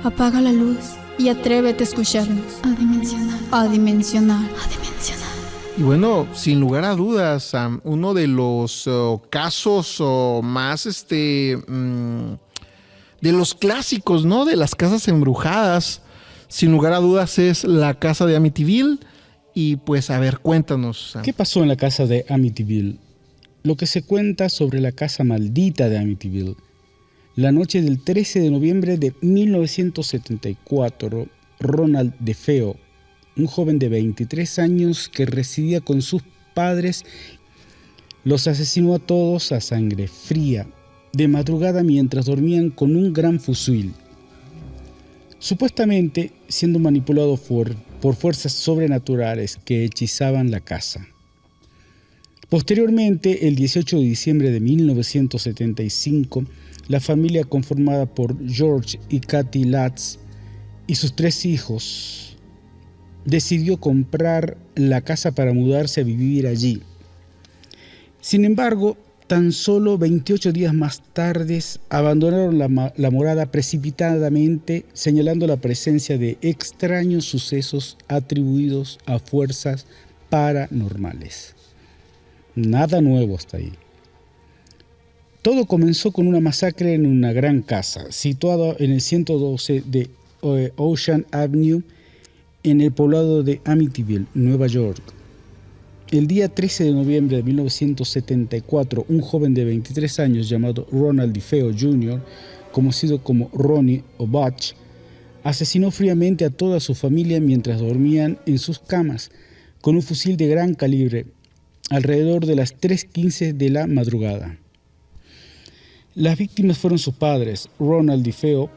Apaga la luz y atrévete a escucharnos. A dimensionar. A dimensionar. A dimensionar. Y bueno, sin lugar a dudas, Sam, uno de los casos más de los clásicos, ¿no? De las casas embrujadas, sin lugar a dudas, es la casa de Amityville. Y pues, a ver, cuéntanos, Sam. ¿Qué pasó en la casa de Amityville? Lo que se cuenta sobre la casa maldita de Amityville. La noche del 13 de noviembre de 1974, Ronald DeFeo, un joven de 23 años que residía con sus padres, los asesinó a todos a sangre fría, de madrugada mientras dormían con un gran fusil. Supuestamente siendo manipulado por fuerzas sobrenaturales que hechizaban la casa. Posteriormente, el 18 de diciembre de 1975, la familia conformada por George y Kathy Latz y sus 3 hijos decidió comprar la casa para mudarse a vivir allí. Sin embargo, tan solo 28 días más tarde abandonaron la morada precipitadamente, señalando la presencia de extraños sucesos atribuidos a fuerzas paranormales. Nada nuevo hasta ahí. Todo comenzó con una masacre en una gran casa, situada en el 112 de Ocean Avenue, en el poblado de Amityville, Nueva York. El día 13 de noviembre de 1974, un joven de 23 años llamado Ronald DeFeo Jr., conocido como Ronnie o Butch, asesinó fríamente a toda su familia mientras dormían en sus camas con un fusil de gran calibre, alrededor de las 3:15 de la madrugada. Las víctimas fueron sus padres, Ronald DeFeo,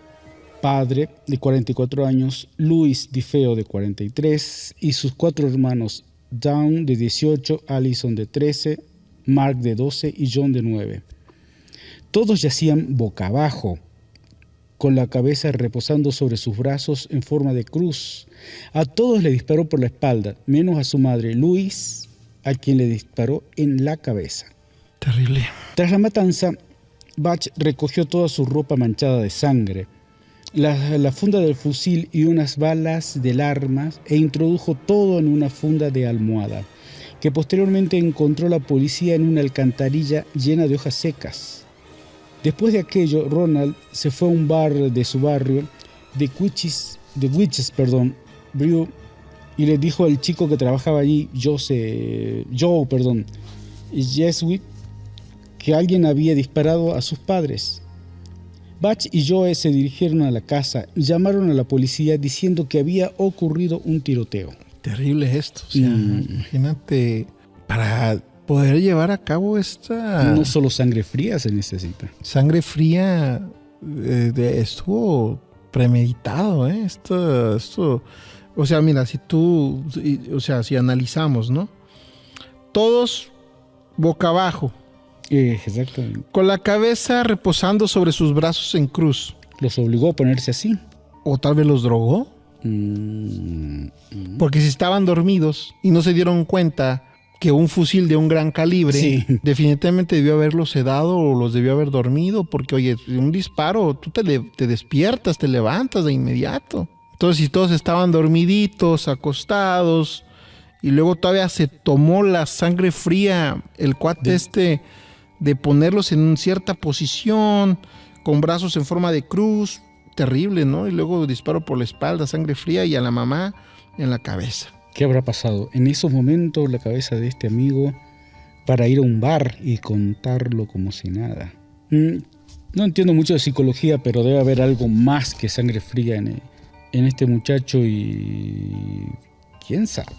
padre de 44 años, Louis DeFeo de 43 y sus 4 hermanos, Dawn de 18, Allison de 13, Mark de 12 y John de 9. Todos yacían boca abajo, con la cabeza reposando sobre sus brazos en forma de cruz. A todos le disparó por la espalda, menos a su madre, Louis, a quien le disparó en la cabeza. Terrible. Tras la matanza, Butch recogió toda su ropa manchada de sangre, la funda del fusil y unas balas del arma e introdujo todo en una funda de almohada, que posteriormente encontró la policía en una alcantarilla llena de hojas secas. Después de aquello, Ronald se fue a un bar de su barrio, The Witches Brew, y le dijo al chico que trabajaba allí, Joe, Jesuit, que alguien había disparado a sus padres. Butch y Joe se dirigieron a la casa y llamaron a la policía diciendo que había ocurrido un tiroteo. Terrible esto. O sea, imagínate, para poder llevar a cabo esta... No solo sangre fría se necesita. Sangre fría estuvo premeditado, ¿eh? Esto, o sea, mira, si analizamos, ¿no? Todos boca abajo. Exactamente. Con la cabeza reposando sobre sus brazos en cruz. ¿Los obligó a ponerse así? ¿O tal vez los drogó? Porque si estaban dormidos y no se dieron cuenta que un fusil de un gran calibre definitivamente debió haberlos sedado o los debió haber dormido, porque oye, un disparo, tú te despiertas, te levantas de inmediato. Entonces, si todos estaban dormiditos, acostados, y luego todavía se tomó la sangre fría, el cuate de ponerlos en cierta posición, con brazos en forma de cruz, terrible, ¿no? Y luego disparo por la espalda, sangre fría, y a la mamá en la cabeza. ¿Qué habrá pasado en esos momentos la cabeza de este amigo para ir a un bar y contarlo como si nada? No entiendo mucho de psicología, pero debe haber algo más que sangre fría en este muchacho y... ¿quién sabe?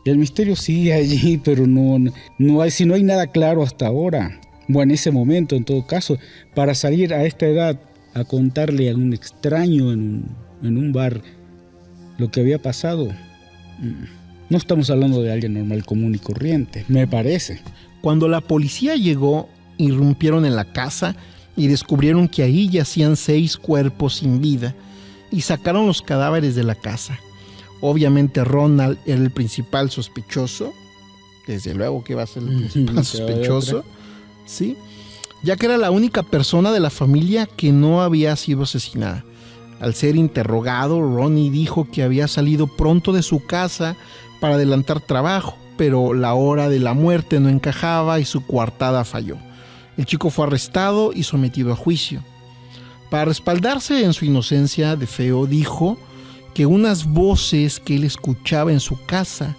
El misterio sigue allí, pero no hay nada claro hasta ahora. O en ese momento, en todo caso, para salir a esta edad a contarle a un extraño en un bar lo que había pasado. No estamos hablando de alguien normal, común y corriente, me parece. Cuando la policía llegó, irrumpieron en la casa y descubrieron que ahí yacían 6 cuerpos sin vida y sacaron los cadáveres de la casa. Obviamente Ronald era el principal sospechoso. Desde luego que va a ser el principal sospechoso. ¿Sí? ya que era la única persona de la familia que no había sido asesinada. Al ser interrogado, Ronnie dijo que había salido pronto de su casa para adelantar trabajo, pero la hora de la muerte no encajaba y su coartada falló. El chico fue arrestado y sometido a juicio. Para respaldarse en su inocencia, DeFeo dijo que unas voces que él escuchaba en su casa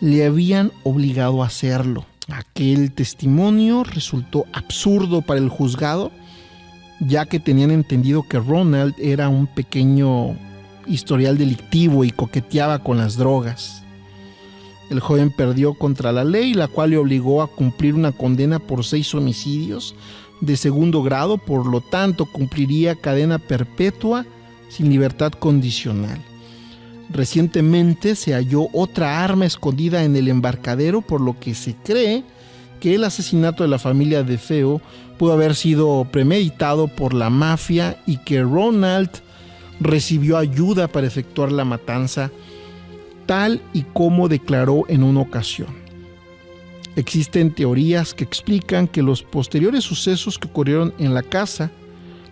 le habían obligado a hacerlo. Aquel testimonio resultó absurdo para el juzgado, ya que tenían entendido que Ronald era un pequeño historial delictivo y coqueteaba con las drogas. El joven perdió contra la ley, la cual le obligó a cumplir una condena por 6 homicidios de segundo grado, por lo tanto cumpliría cadena perpetua sin libertad condicional. Recientemente se halló otra arma escondida en el embarcadero, por lo que se cree que el asesinato de la familia DeFeo pudo haber sido premeditado por la mafia y que Ronald recibió ayuda para efectuar la matanza, tal y como declaró en una ocasión. Existen teorías que explican que los posteriores sucesos que ocurrieron en la casa,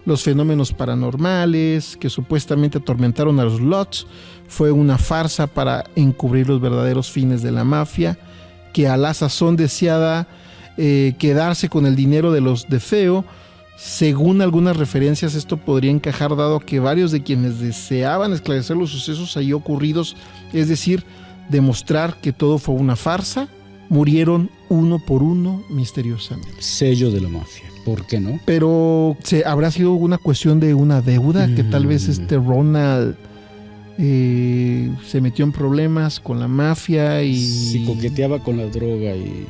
los fenómenos paranormales que supuestamente atormentaron a los Lutz, fue una farsa para encubrir los verdaderos fines de la mafia, que a la sazón deseaba quedarse con el dinero de los DeFeo. Según algunas referencias, esto podría encajar dado que varios de quienes deseaban esclarecer los sucesos allí ocurridos, es decir, demostrar que todo fue una farsa, murieron uno por uno misteriosamente. Sello de la mafia, ¿por qué no? Pero habrá sido una cuestión de una deuda, que tal vez Ronald se metió en problemas con la mafia y... Si coqueteaba con la droga y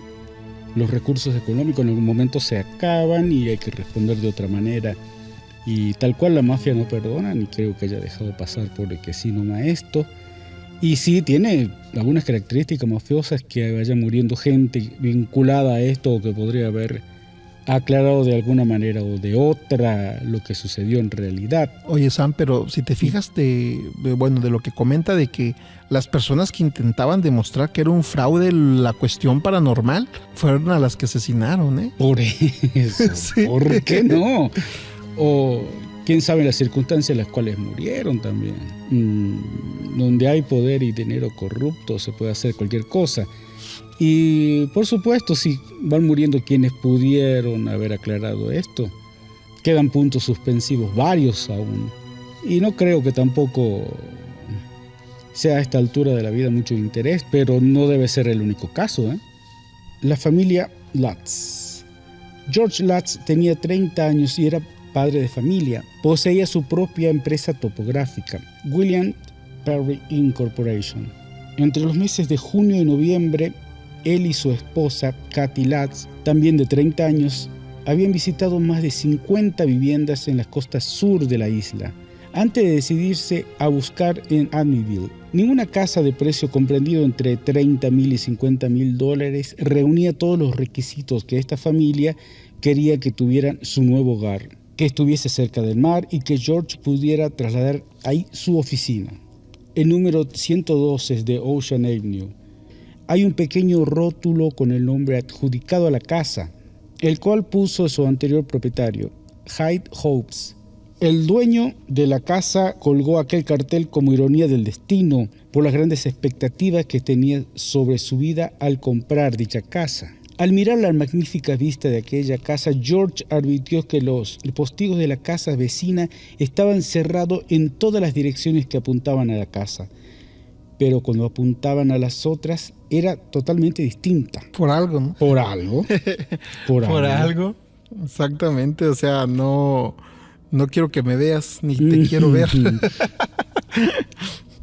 los recursos económicos en algún momento se acaban y hay que responder de otra manera. Y tal cual la mafia no perdona, ni creo que haya dejado pasar por el casino maestro. Y sí, tiene algunas características mafiosas, que vaya muriendo gente vinculada a esto o que podría haber aclarado de alguna manera o de otra lo que sucedió en realidad. Oye, Sam, pero si te fijas de lo que comenta de que las personas que intentaban demostrar que era un fraude la cuestión paranormal fueron a las que asesinaron, ¿eh? Por eso, sí. ¿Por qué no? O quién sabe las circunstancias en las cuales murieron también. Donde hay poder y dinero corrupto se puede hacer cualquier cosa. Y por supuesto, si van muriendo quienes pudieron haber aclarado esto, quedan puntos suspensivos, varios aún. Y no creo que tampoco sea a esta altura de la vida mucho interés, pero no debe ser el único caso, ¿eh? La familia Lutz. George Lutz tenía 30 años y era padre de familia. Poseía su propia empresa topográfica, William Perry Incorporation. Entre los meses de junio y noviembre, él y su esposa, Kathy Lutz, también de 30 años, habían visitado más de 50 viviendas en las costas sur de la isla, antes de decidirse a buscar en Amityville. Ninguna casa de precio comprendido entre $30,000 y $50,000 reunía todos los requisitos que esta familia quería que tuvieran su nuevo hogar, que estuviese cerca del mar y que George pudiera trasladar ahí su oficina. El número 112 de Ocean Avenue. Hay un pequeño rótulo con el nombre adjudicado a la casa, el cual puso su anterior propietario, Hyde Hopes. El dueño de la casa colgó aquel cartel como ironía del destino por las grandes expectativas que tenía sobre su vida al comprar dicha casa. Al mirar la magnífica vista de aquella casa, George advirtió que los postigos de la casa vecina estaban cerrados en todas las direcciones que apuntaban a la casa. Pero cuando apuntaban a las otras, era totalmente distinta. Por algo, ¿no? Por algo. Por algo. Exactamente, o sea, no quiero que me veas, ni te quiero ver.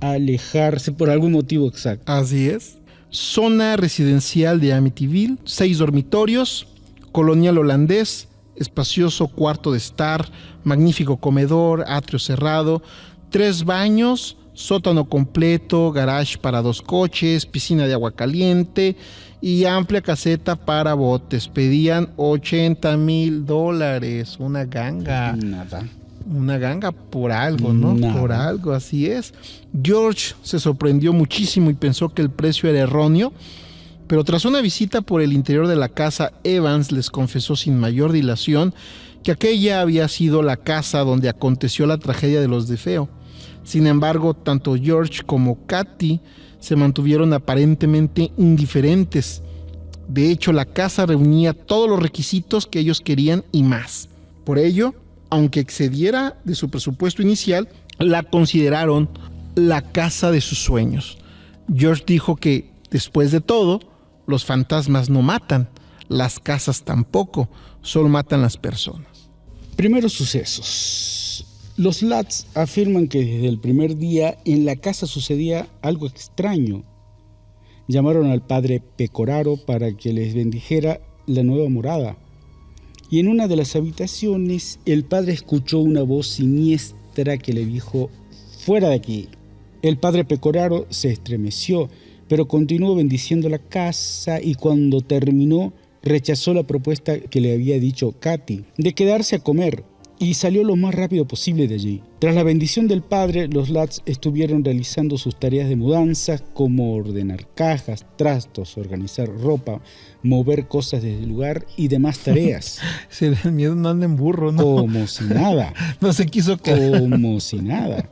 Alejarse por algún motivo exacto. Así es. Zona residencial de Amityville, 6 dormitorios, colonial holandés, espacioso cuarto de estar, magnífico comedor, atrio cerrado, 3 baños, sótano completo, garage para 2 coches, piscina de agua caliente y amplia caseta para botes. Pedían $80,000, una ganga. Nada. Una ganga por algo, ¿no? Nada. Por algo, así es. George se sorprendió muchísimo y pensó que el precio era erróneo, Pero tras una visita por el interior de la casa, Evans les confesó sin mayor dilación que aquella había sido la casa donde aconteció la tragedia de los DeFeo. Sin embargo, tanto George como Katy se mantuvieron aparentemente indiferentes. De hecho, la casa reunía todos los requisitos que ellos querían y más. Por ello, aunque excediera de su presupuesto inicial, la consideraron la casa de sus sueños. George dijo que, después de todo, los fantasmas no matan, las casas tampoco, solo matan las personas. Primeros sucesos. Los Latz afirman que desde el primer día en la casa sucedía algo extraño. Llamaron al padre Pecoraro para que les bendijera la nueva morada. Y en una de las habitaciones el padre escuchó una voz siniestra que le dijo: «Fuera de aquí». El padre Pecoraro se estremeció, pero continuó bendiciendo la casa y cuando terminó rechazó la propuesta que le había dicho Katy de quedarse a comer y salió lo más rápido posible de allí. Tras la bendición del padre, los Latz estuvieron realizando sus tareas de mudanza, como ordenar cajas, trastos, organizar ropa, mover cosas del lugar y demás tareas. Se le da miedo, no anda en burro, ¿no? Como si nada. No se quiso quedar. Como si nada.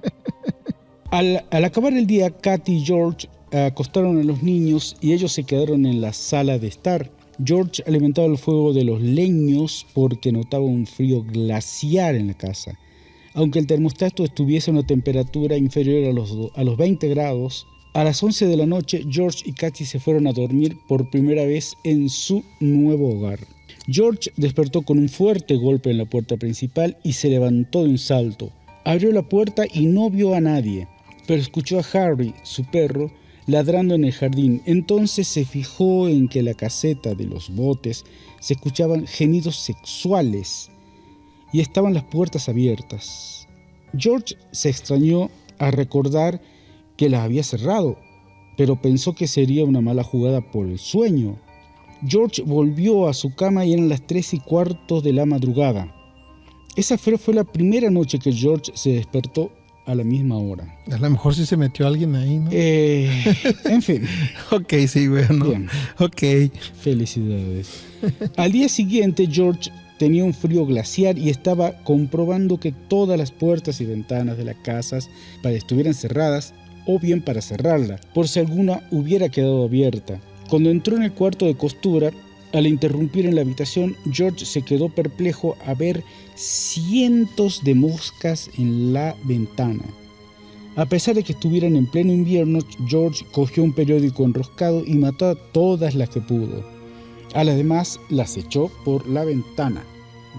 Al acabar el día, Katy y George acostaron a los niños y ellos se quedaron en la sala de estar. George alimentaba el fuego de los leños porque notaba un frío glaciar en la casa. Aunque el termostato estuviese a una temperatura inferior a los 20 grados, a las 11 de la noche George y Katy se fueron a dormir por primera vez en su nuevo hogar. George despertó con un fuerte golpe en la puerta principal y se levantó de un salto. Abrió la puerta y no vio a nadie, pero escuchó a Harry, su perro, ladrando en el jardín. Entonces se fijó en que en la caseta de los botes se escuchaban gemidos sexuales y estaban las puertas abiertas. George se extrañó a recordar que las había cerrado, pero pensó que sería una mala jugada por el sueño. George volvió a su cama y eran las 3:15 de la madrugada. Esa fue la primera noche que George se despertó a la misma hora. A lo mejor sí se metió alguien ahí, ¿no? En fin. Ok, sí, bueno. Bien. Ok. Felicidades. Al día siguiente, George tenía un frío glaciar y estaba comprobando que todas las puertas y ventanas de las casas estuvieran cerradas o bien para cerrarla, por si alguna hubiera quedado abierta. Cuando entró en el cuarto de costura, al interrumpir en la habitación, George se quedó perplejo a ver cientos de moscas en la ventana. A pesar de que estuvieran en pleno invierno, George cogió un periódico enroscado y mató a todas las que pudo. A las demás las echó por la ventana.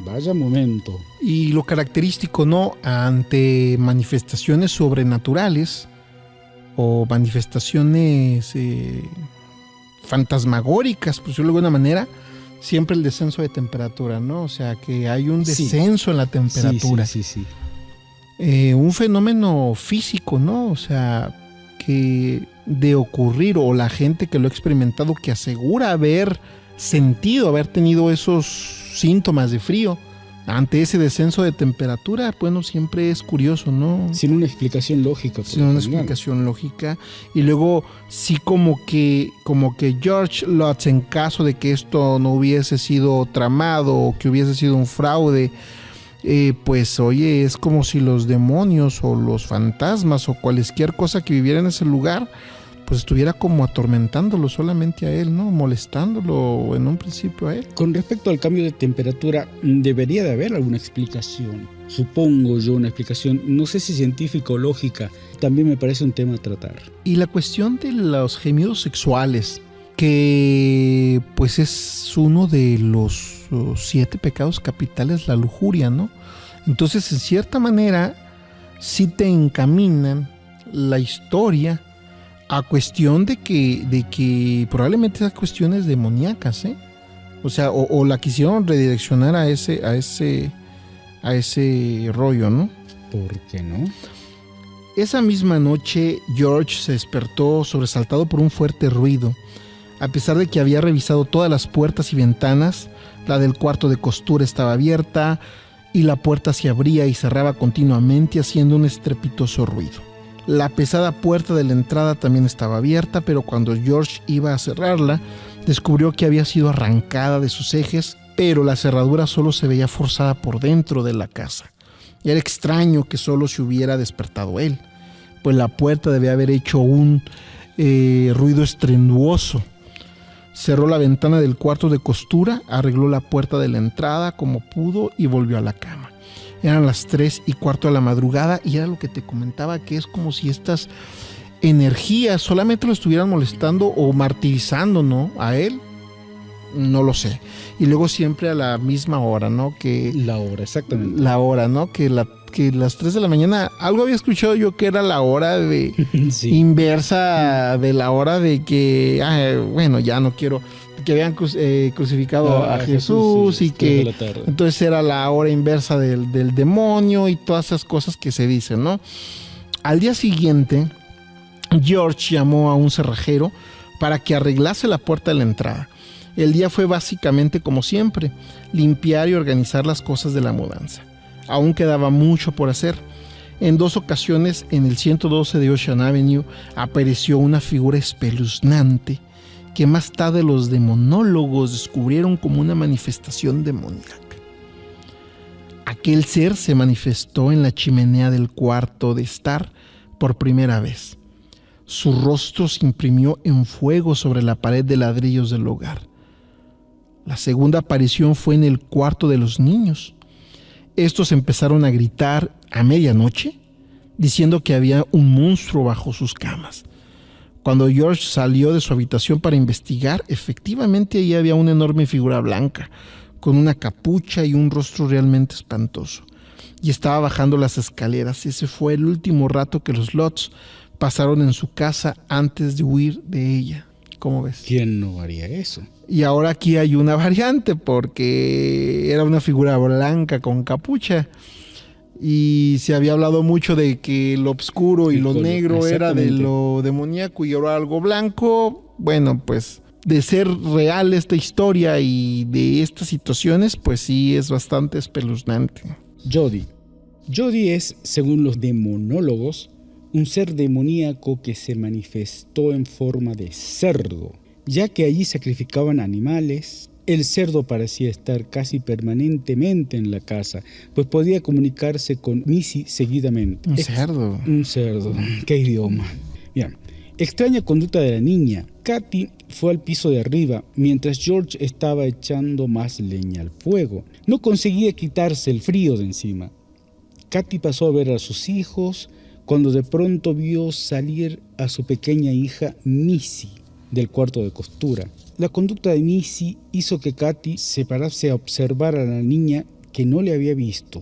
Vaya momento. Y lo característico, ¿no? Ante manifestaciones sobrenaturales o manifestaciones fantasmagóricas, pues de alguna manera, siempre el descenso de temperatura, ¿no? O sea, que hay un descenso en la temperatura. Sí. Un fenómeno físico, ¿no? O sea, que de ocurrir, o la gente que lo ha experimentado, que asegura haber sentido, haber tenido esos síntomas de frío ante ese descenso de temperatura, bueno, siempre es curioso, ¿no? Sin una explicación lógica. Sin una explicación lógica. Y luego sí como que George Lutz, en caso de que esto no hubiese sido tramado o que hubiese sido un fraude, pues oye, es como si los demonios o los fantasmas o cualquier cosa que viviera en ese lugar pues estuviera como atormentándolo solamente a él, ¿no? Molestándolo en un principio a él. Con respecto al cambio de temperatura, debería de haber alguna explicación. Supongo yo una explicación, no sé si científica o lógica, también me parece un tema a tratar. Y la cuestión de los gemidos sexuales, que pues es uno de los 7 pecados capitales, la lujuria, ¿no? Entonces, en cierta manera, sí te encaminan la historia a cuestión de que probablemente esas cuestiones demoníacas, o sea, o la quisieron redireccionar a ese rollo, ¿no? ¿Por qué no? Esa misma noche George se despertó sobresaltado por un fuerte ruido. A pesar de que había revisado todas las puertas y ventanas, la del cuarto de costura estaba abierta y la puerta se abría y cerraba continuamente haciendo un estrepitoso ruido. La pesada puerta de la entrada también estaba abierta, pero cuando George iba a cerrarla, descubrió que había sido arrancada de sus ejes, pero la cerradura solo se veía forzada por dentro de la casa. Era extraño que solo se hubiera despertado él, pues la puerta debía haber hecho un ruido estruendoso. Cerró la ventana del cuarto de costura, arregló la puerta de la entrada como pudo y volvió a la cama. Eran las 3:15 de la madrugada y era lo que te comentaba, que es como si estas energías solamente lo estuvieran molestando o martirizando, ¿no? A él, no lo sé. Y luego siempre a la misma hora, ¿no? Que la hora, exactamente. La hora, ¿no? Que las 3 de la mañana, algo había escuchado yo que era la hora de sí. Inversa de la hora de que, bueno, ya no quiero, que habían crucificado a Jesús y que entonces era la hora inversa del demonio y todas esas cosas que se dicen, ¿no? Al día siguiente, George llamó a un cerrajero para que arreglase la puerta de la entrada. El día fue básicamente como siempre, limpiar y organizar las cosas de la mudanza. Aún quedaba mucho por hacer. En 2 ocasiones, en el 112 de Ocean Avenue, apareció una figura espeluznante que más tarde los demonólogos descubrieron como una manifestación demoníaca. Aquel ser se manifestó en la chimenea del cuarto de estar por primera vez. Su rostro se imprimió en fuego sobre la pared de ladrillos del hogar. La segunda aparición fue en el cuarto de los niños. Estos empezaron a gritar a medianoche, diciendo que había un monstruo bajo sus camas. Cuando George salió de su habitación para investigar, efectivamente allí había una enorme figura blanca, con una capucha y un rostro realmente espantoso. Y estaba bajando las escaleras. Ese fue el último rato que los Lutz pasaron en su casa antes de huir de ella. ¿Cómo ves? ¿Quién no haría eso? Y ahora aquí hay una variante, porque era una figura blanca con capucha. Y se había hablado mucho de que lo oscuro y lo negro era de lo demoníaco y ahora algo blanco. Bueno, pues de ser real esta historia y de estas situaciones, pues sí es bastante espeluznante. Jody es, según los demonólogos, un ser demoníaco que se manifestó en forma de cerdo, ya que allí sacrificaban animales. El cerdo parecía estar casi permanentemente en la casa, pues podía comunicarse con Missy seguidamente. Un cerdo. Un cerdo. ¿Qué idioma? Bien. Extraña conducta de la niña. Katy fue al piso de arriba, mientras George estaba echando más leña al fuego. No conseguía quitarse el frío de encima. Katy pasó a ver a sus hijos cuando de pronto vio salir a su pequeña hija Missy del cuarto de costura. La conducta de Missy hizo que Katy se parase a observar a la niña que no le había visto.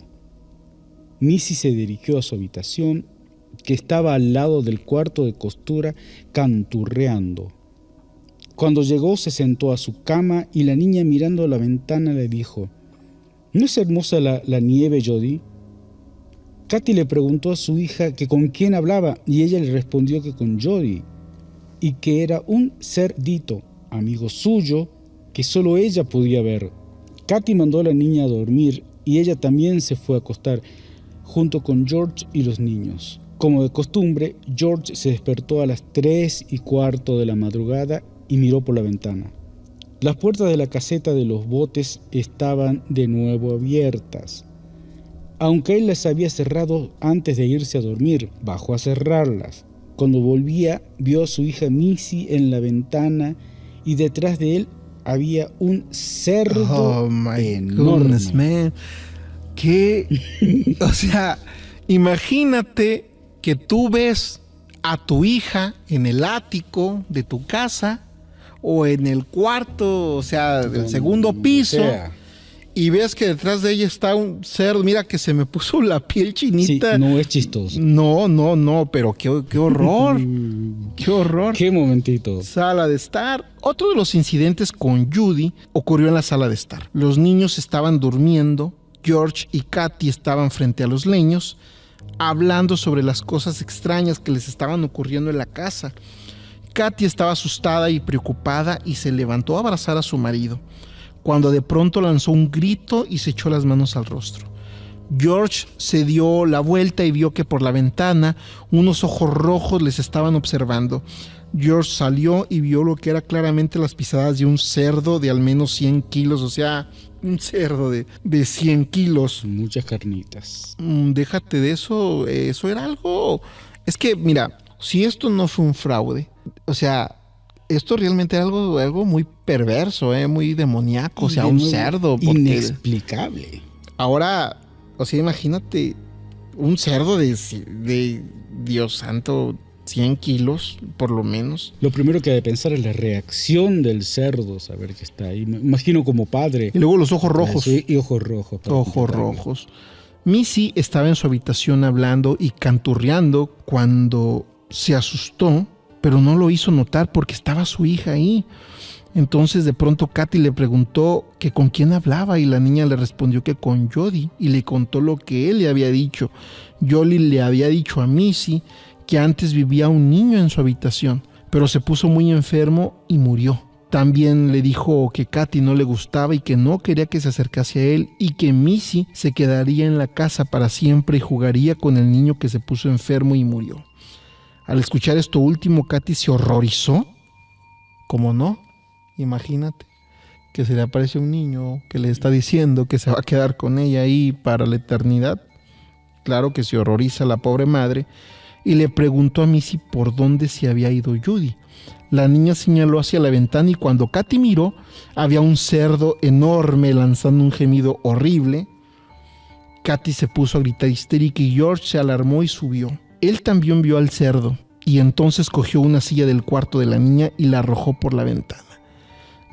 Missy se dirigió a su habitación, que estaba al lado del cuarto de costura, canturreando. Cuando llegó, se sentó a su cama y la niña, mirando a la ventana, le dijo: ¿No es hermosa la nieve, Jody? Katy le preguntó a su hija que con quién hablaba y ella le respondió que con Jody, y que era un cerdito, amigo suyo, que solo ella podía ver. Katy mandó a la niña a dormir y ella también se fue a acostar, junto con George y los niños. Como de costumbre, George se despertó a las 3:15 de la madrugada y miró por la ventana. Las puertas de la caseta de los botes estaban de nuevo abiertas. Aunque él las había cerrado antes de irse a dormir, bajó a cerrarlas. Cuando volvía, vio a su hija Missy en la ventana y detrás de él había un cerdo enorme. Goodness, man. ¿Qué? O sea, imagínate que tú ves a tu hija en el ático de tu casa o en el cuarto, o sea, del segundo piso, y ves que detrás de ella está un cerdo. Mira que se me puso la piel chinita. Sí, no es chistoso. No, pero qué horror. Qué horror. Qué momentito. Sala de estar. Otro de los incidentes con Judy ocurrió en la sala de estar. Los niños estaban durmiendo. George y Katy estaban frente a los leños, hablando sobre las cosas extrañas que les estaban ocurriendo en la casa. Katy estaba asustada y preocupada y se levantó a abrazar a su marido, cuando de pronto lanzó un grito y se echó las manos al rostro. George se dio la vuelta y vio que por la ventana unos ojos rojos les estaban observando. George salió y vio lo que era claramente las pisadas de un cerdo de al menos 100 kilos, o sea, un cerdo de 100 kilos. Muchas carnitas. Déjate de eso, eso era algo... Es que, mira, si esto no fue un fraude, o sea, esto realmente era algo muy perverso, muy demoníaco, o sea, un cerdo. Inexplicable. Ahora, o sea, imagínate, un cerdo de Dios santo, 100 kilos, por lo menos. Lo primero que hay que pensar es la reacción del cerdo, saber que está ahí. Me imagino como padre. Y luego los ojos rojos. Y ojos rojos. Ojos rojos. Missy estaba en su habitación hablando y canturreando cuando se asustó, pero no lo hizo notar porque estaba su hija ahí. Entonces de pronto Katy le preguntó que con quién hablaba y la niña le respondió que con Jody y le contó lo que él le había dicho. Jody le había dicho a Missy que antes vivía un niño en su habitación, pero se puso muy enfermo y murió. También le dijo que Katy no le gustaba y que no quería que se acercase a él y que Missy se quedaría en la casa para siempre y jugaría con el niño que se puso enfermo y murió. Al escuchar esto último, Katy se horrorizó. ¿Cómo no? Imagínate que se le aparece un niño que le está diciendo que se va a quedar con ella ahí para la eternidad. Claro que se horroriza la pobre madre y le preguntó a Missy por dónde se había ido Judy. La niña señaló hacia la ventana y cuando Katy miró, había un cerdo enorme lanzando un gemido horrible. Katy se puso a gritar histérica y George se alarmó y subió. Él también vio al cerdo y entonces cogió una silla del cuarto de la niña y la arrojó por la ventana.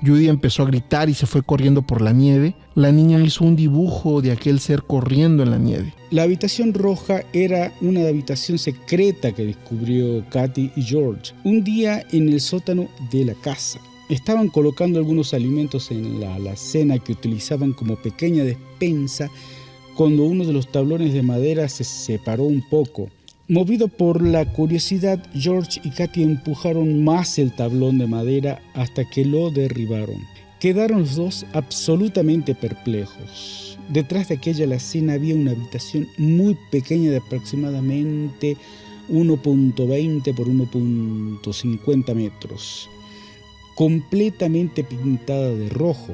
Judy empezó a gritar y se fue corriendo por la nieve. La niña hizo un dibujo de aquel ser corriendo en la nieve. La habitación roja era una habitación secreta que descubrió Katy y George un día en el sótano de la casa. Estaban colocando algunos alimentos en la alacena que utilizaban como pequeña despensa cuando uno de los tablones de madera se separó un poco. Movido por la curiosidad, George y Katy empujaron más el tablón de madera hasta que lo derribaron. Quedaron los dos absolutamente perplejos. Detrás de aquella alacena había una habitación muy pequeña de aproximadamente 1.20 por 1.50 metros, completamente pintada de rojo,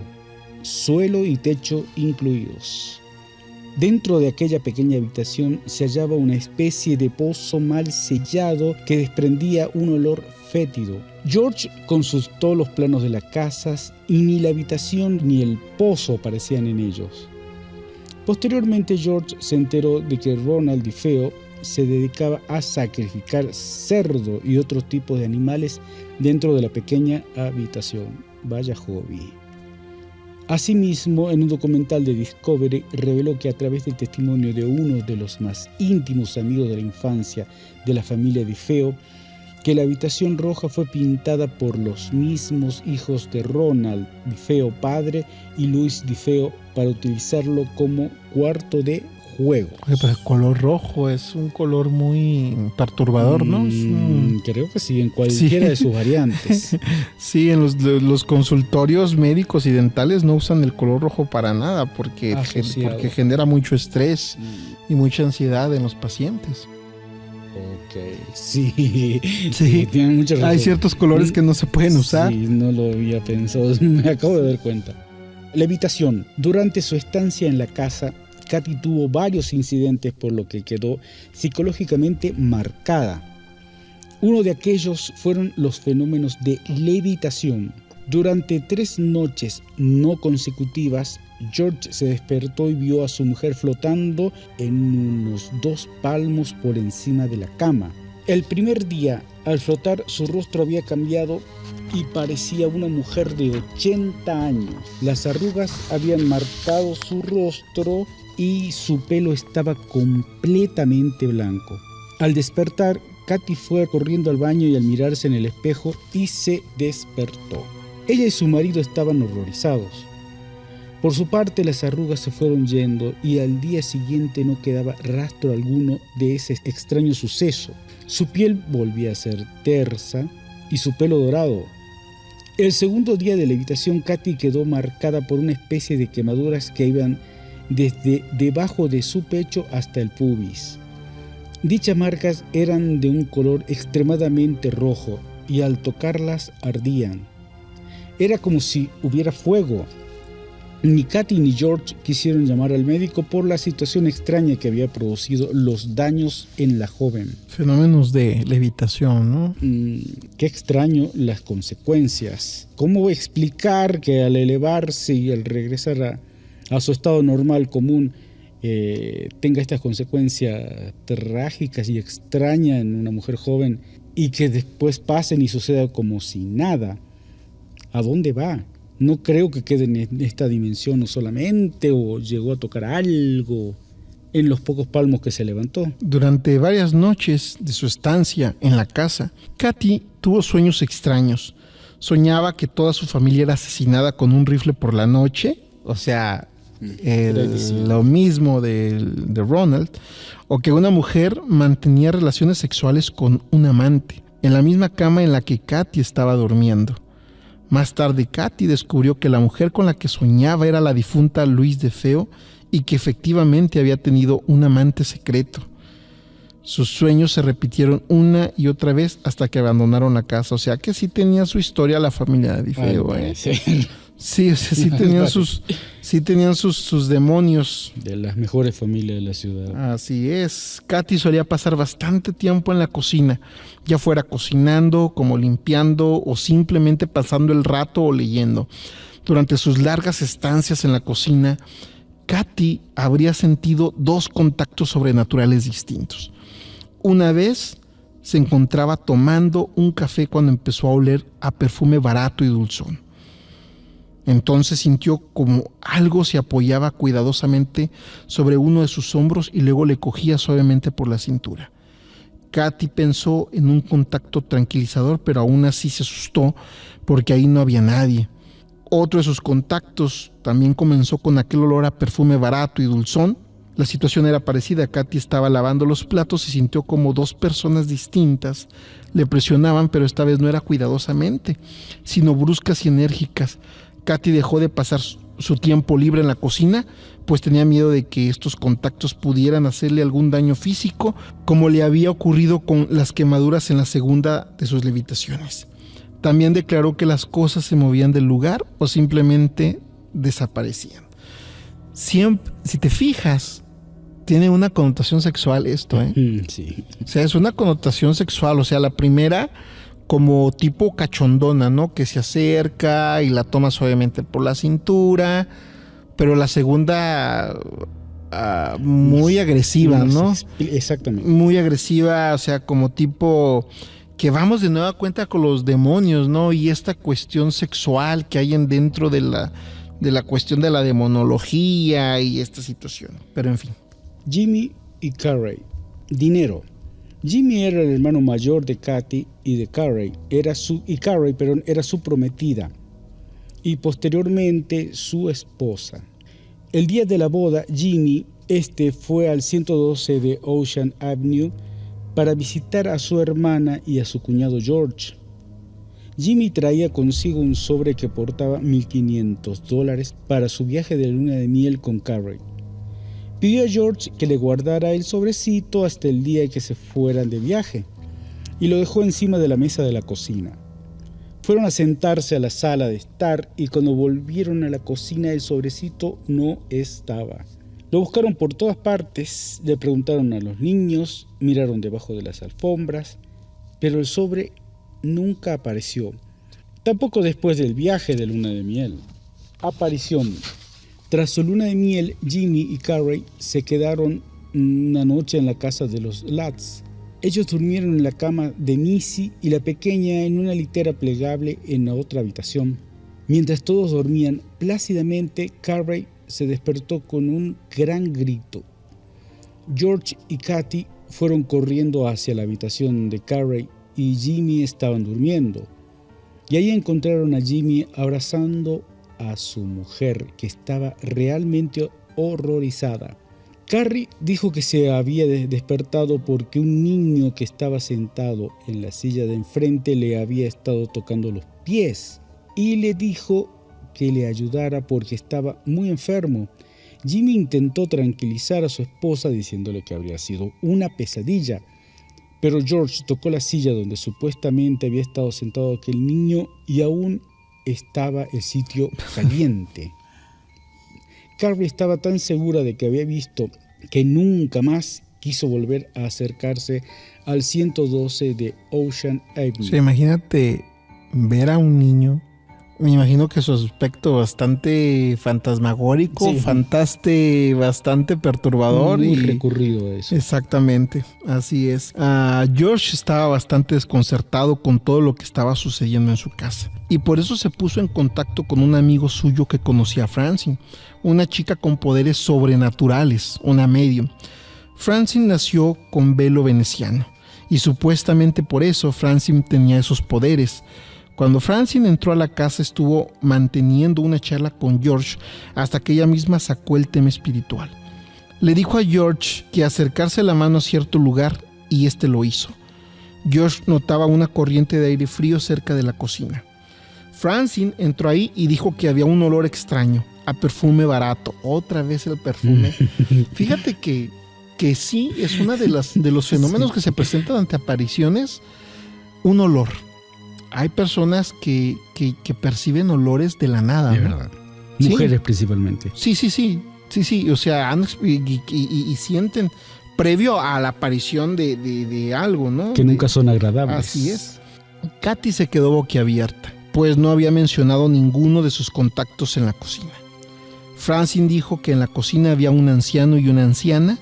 suelo y techo incluidos. Dentro de aquella pequeña habitación se hallaba una especie de pozo mal sellado que desprendía un olor fétido. George consultó los planos de las casas y ni la habitación ni el pozo aparecían en ellos. Posteriormente George se enteró de que Ronald DeFeo se dedicaba a sacrificar cerdo y otros tipos de animales dentro de la pequeña habitación. Vaya hobby. Asimismo, en un documental de Discovery, reveló que a través del testimonio de uno de los más íntimos amigos de la infancia de la familia DeFeo, que la habitación roja fue pintada por los mismos hijos de Ronald DeFeo padre y Louis DeFeo para utilizarlo como cuarto de juego. Oye, pero el color rojo es un color muy perturbador, ¿no? Creo que sí, en cualquiera de sus variantes. Sí, en los consultorios médicos y dentales no usan el color rojo para nada porque genera mucho estrés y mucha ansiedad en los pacientes. Ok, sí, tienen mucha razón. Hay ciertos colores que no se pueden usar. Sí, no lo había pensado, me acabo de dar cuenta. La habitación. Durante su estancia en la casa, Katy tuvo varios incidentes por lo que quedó psicológicamente marcada. Uno de aquellos fueron los fenómenos de levitación. Durante 3 noches no consecutivas, George se despertó y vio a su mujer flotando en unos 2 palmos por encima de la cama. El primer día, al flotar, su rostro había cambiado y parecía una mujer de 80 años. Las arrugas habían marcado su rostro y su pelo estaba completamente blanco. Al despertar, Katy fue corriendo al baño y al mirarse en el espejo y se despertó. Ella y su marido estaban horrorizados. Por su parte, las arrugas se fueron yendo y al día siguiente no quedaba rastro alguno de ese extraño suceso. Su piel volvía a ser tersa y su pelo dorado. El segundo día de levitación, Katy quedó marcada por una especie de quemaduras que iban desde debajo de su pecho hasta el pubis. Dichas marcas eran de un color extremadamente rojo y al tocarlas ardían. Era como si hubiera fuego. Ni Katy ni George quisieron llamar al médico por la situación extraña que había producido los daños en la joven. Fenómenos de levitación, ¿no? Qué extraño las consecuencias. ¿Cómo explicar que al elevarse y al regresar a su estado normal común tenga estas consecuencias trágicas y extrañas en una mujer joven y que después pasen y suceda como si nada? ¿A dónde va? No creo que quede en esta dimensión no solamente, o llegó a tocar algo en los pocos palmos que se levantó. Durante varias noches de su estancia en la casa, Katy tuvo sueños extraños. Soñaba que toda su familia era asesinada con un rifle por la noche, o sea, lo mismo de Ronald, o que una mujer mantenía relaciones sexuales con un amante, en la misma cama en la que Katy estaba durmiendo. Más tarde, Katy descubrió que la mujer con la que soñaba era la difunta Louise DeFeo y que efectivamente había tenido un amante secreto. Sus sueños se repitieron una y otra vez hasta que abandonaron la casa. O sea que sí tenía su historia la familia DeFeo. Sí, o sea, sí tenían sus demonios. De las mejores familias de la ciudad. Así es. Katy solía pasar bastante tiempo en la cocina, ya fuera cocinando, como limpiando o simplemente pasando el rato o leyendo. Durante sus largas estancias en la cocina, Katy habría sentido 2 contactos sobrenaturales distintos. Una vez se encontraba tomando un café cuando empezó a oler a perfume barato y dulzón. Entonces sintió como algo se apoyaba cuidadosamente sobre uno de sus hombros y luego le cogía suavemente por la cintura. Katy pensó en un contacto tranquilizador, pero aún así se asustó porque ahí no había nadie. Otro de sus contactos también comenzó con aquel olor a perfume barato y dulzón. La situación era parecida. Katy estaba lavando los platos y sintió como 2 personas distintas le presionaban, pero esta vez no era cuidadosamente, sino bruscas y enérgicas. Katy dejó de pasar su tiempo libre en la cocina, pues tenía miedo de que estos contactos pudieran hacerle algún daño físico, como le había ocurrido con las quemaduras en la segunda de sus levitaciones. También declaró que las cosas se movían del lugar o simplemente desaparecían. Siempre, si te fijas, tiene una connotación sexual esto, ¿eh? Sí. O sea, es una connotación sexual. O sea, la primera como tipo cachondona, ¿no? Que se acerca y la toma suavemente por la cintura, pero la segunda muy agresiva, ¿no? Exactamente. Muy agresiva, o sea, como tipo que vamos de nueva cuenta con los demonios, ¿no? Y esta cuestión sexual que hay dentro de la cuestión de la demonología y esta situación. Pero en fin. Jimmy y Carey. Dinero. Jimmy era el hermano mayor de Katy y de Carey. Era su prometida y posteriormente su esposa. El día de la boda, Jimmy fue al 112 de Ocean Avenue para visitar a su hermana y a su cuñado George. Jimmy traía consigo un sobre que portaba $1,500 para su viaje de luna de miel con Carey. Pidió a George que le guardara el sobrecito hasta el día que se fueran de viaje y lo dejó encima de la mesa de la cocina. Fueron a sentarse a la sala de estar y cuando volvieron a la cocina el sobrecito no estaba. Lo buscaron por todas partes, le preguntaron a los niños, miraron debajo de las alfombras, pero el sobre nunca apareció. Tampoco después del viaje de luna de miel. Aparición. Tras su luna de miel, Jimmy y Carey se quedaron una noche en la casa de los Latz. Ellos durmieron en la cama de Missy y la pequeña en una litera plegable en la otra habitación. Mientras todos dormían plácidamente, Carey se despertó con un gran grito. George y Katy fueron corriendo hacia la habitación de Carey y Jimmy estaban durmiendo. Y ahí encontraron a Jimmy abrazando a su mujer, que estaba realmente horrorizada. Carey dijo que se había despertado porque un niño que estaba sentado en la silla de enfrente le había estado tocando los pies y le dijo que le ayudara porque estaba muy enfermo. Jimmy intentó tranquilizar a su esposa diciéndole que habría sido una pesadilla, pero George tocó la silla donde supuestamente había estado sentado aquel niño y aún estaba el sitio caliente. Carrie estaba tan segura de que había visto que nunca más quiso volver a acercarse al 112 de Ocean Avenue. O sea, imagínate ver a un niño. Me imagino que su aspecto bastante fantasmagórico, sí, bastante perturbador. Muy y recurrido a eso. Exactamente, así es. George estaba bastante desconcertado con todo lo que estaba sucediendo en su casa. Y por eso se puso en contacto con un amigo suyo que conocía a Francine, una chica con poderes sobrenaturales, una medium. Francine nació con velo veneciano y supuestamente por eso Francine tenía esos poderes. Cuando Francine entró a la casa estuvo manteniendo una charla con George hasta que ella misma sacó el tema espiritual. Le dijo a George que acercarse la mano a cierto lugar y este lo hizo. George notaba una corriente de aire frío cerca de la cocina. Francine entró ahí y dijo que había un olor extraño, a perfume barato. Otra vez el perfume. Fíjate que sí es uno de los fenómenos que se presentan ante apariciones, un olor. Hay personas que perciben olores de la nada. De ¿no? verdad. Mujeres, ¿sí? Principalmente. Sí. O sea, y sienten previo a la aparición de algo, ¿no? Que nunca son agradables. Así es. Katy se quedó boquiabierta, pues no había mencionado ninguno de sus contactos en la cocina. Francine dijo que en la cocina había un anciano y una anciana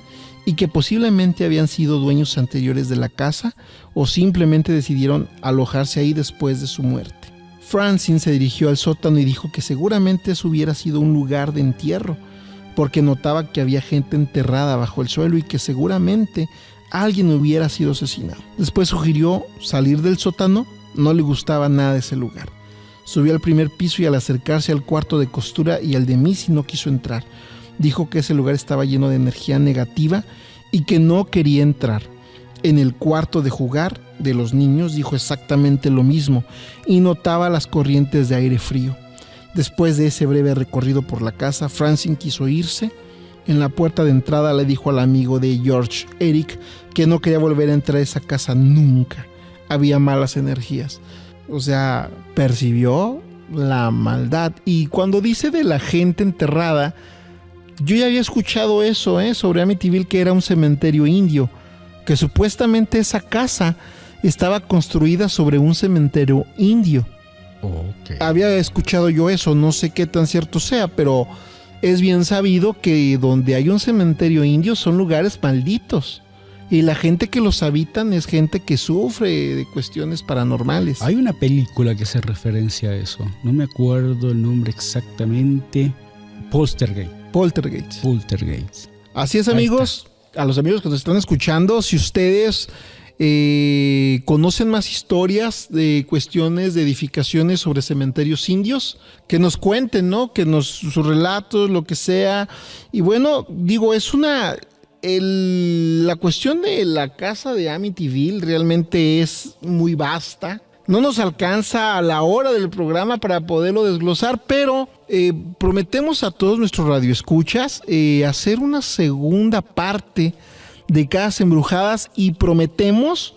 y que posiblemente habían sido dueños anteriores de la casa o simplemente decidieron alojarse ahí después de su muerte. Francine se dirigió al sótano y dijo que seguramente eso hubiera sido un lugar de entierro, porque notaba que había gente enterrada bajo el suelo y que seguramente alguien hubiera sido asesinado. Después sugirió salir del sótano, no le gustaba nada de ese lugar. Subió al primer piso y al acercarse al cuarto de costura y al de Missy no quiso entrar. Dijo que ese lugar estaba lleno de energía negativa y que no quería entrar. En el cuarto de jugar de los niños dijo exactamente lo mismo y notaba las corrientes de aire frío. Después de ese breve recorrido por la casa, Francine quiso irse. En la puerta de entrada le dijo al amigo de George, Eric, que no quería volver a entrar a esa casa nunca. Había malas energías. O sea, percibió la maldad. Y cuando dice de la gente enterrada, yo ya había escuchado eso, sobre Amityville, que era un cementerio indio, que supuestamente esa casa estaba construida sobre un cementerio indio. Okay. Había escuchado yo eso, no sé qué tan cierto sea, pero es bien sabido que donde hay un cementerio indio son lugares malditos. Y la gente que los habitan es gente que sufre de cuestiones paranormales. Hay una película que hace referencia a eso. No me acuerdo el nombre exactamente. Poltergeist. Así es, amigos. A los amigos que nos están escuchando, si ustedes conocen más historias de cuestiones de edificaciones sobre cementerios indios, que nos cuenten, ¿no? Sus relatos, lo que sea. Y bueno, digo, la cuestión de la casa de Amityville realmente es muy vasta. No nos alcanza a la hora del programa para poderlo desglosar, pero prometemos a todos nuestros radioescuchas hacer una segunda parte de Casas Embrujadas y prometemos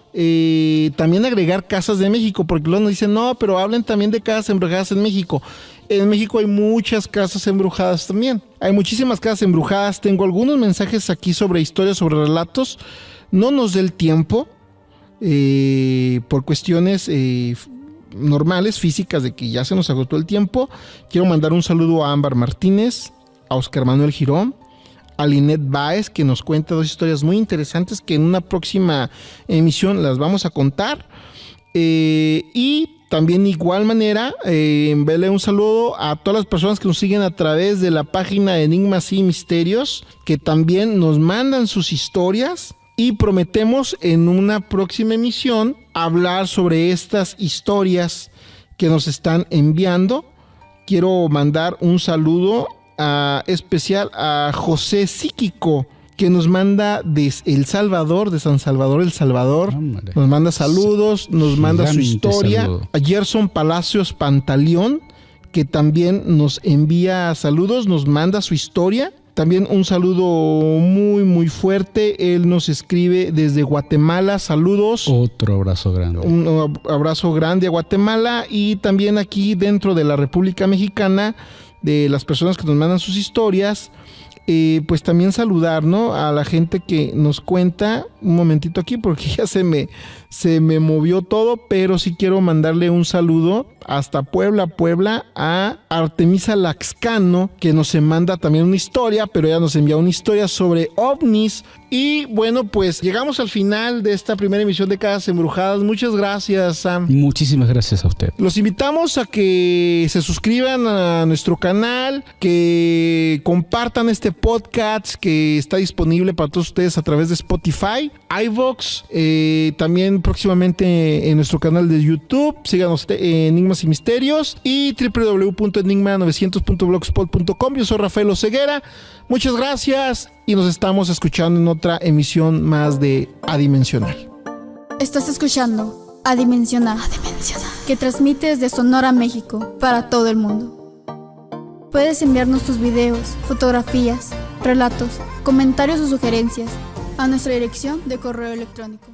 también agregar Casas de México, porque luego nos dicen, no, pero hablen también de Casas Embrujadas en México. En México hay muchas casas embrujadas también. Hay muchísimas casas embrujadas. Tengo algunos mensajes aquí sobre historias, sobre relatos. No nos dé el tiempo por cuestiones normales, físicas, de que ya se nos agotó el tiempo. Quiero mandar un saludo a Ámbar Martínez, a Oscar Manuel Girón, a Linet Báez, que nos cuenta dos historias muy interesantes que en una próxima emisión las vamos a contar. Y también, igual manera, enviarle un saludo a todas las personas que nos siguen a través de la página de Enigmas y Misterios, que también nos mandan sus historias. Y prometemos en una próxima emisión hablar sobre estas historias que nos están enviando. Quiero mandar un saludo especial a José Psíquico, que nos manda de El Salvador, de San Salvador, El Salvador. Hombre. Nos manda saludos, nos manda su historia. Saludo. A Gerson Palacios Pantaleón, que también nos envía saludos, nos manda su historia. También un saludo muy, muy fuerte. Él nos escribe desde Guatemala. Saludos. Otro abrazo grande. Un abrazo grande a Guatemala. Y también aquí dentro de la República Mexicana, de las personas que nos mandan sus historias, pues también saludar, ¿no?, a la gente que nos cuenta. Un momentito aquí porque ya se me movió todo, pero sí quiero mandarle un saludo hasta Puebla, a Artemisa Laxcano, que nos manda también una historia, pero ella nos envía una historia sobre ovnis. Y bueno, pues llegamos al final de esta primera emisión de Casas Embrujadas. Muchas gracias, Sam. Muchísimas gracias a usted. Los invitamos a que se suscriban a nuestro canal, que compartan este podcast que está disponible para todos ustedes a través de Spotify, iVoox, también próximamente en nuestro canal de YouTube. Síganos Enigmas y Misterios y www.enigma900.blogspot.com. Yo soy Rafael Oseguera. Muchas gracias y nos estamos escuchando en otra emisión más de Adimensional. Estás escuchando Adimensional, que transmite desde Sonora, México, para todo el mundo. Puedes enviarnos tus videos, fotografías, relatos, comentarios o sugerencias a nuestra dirección de correo electrónico.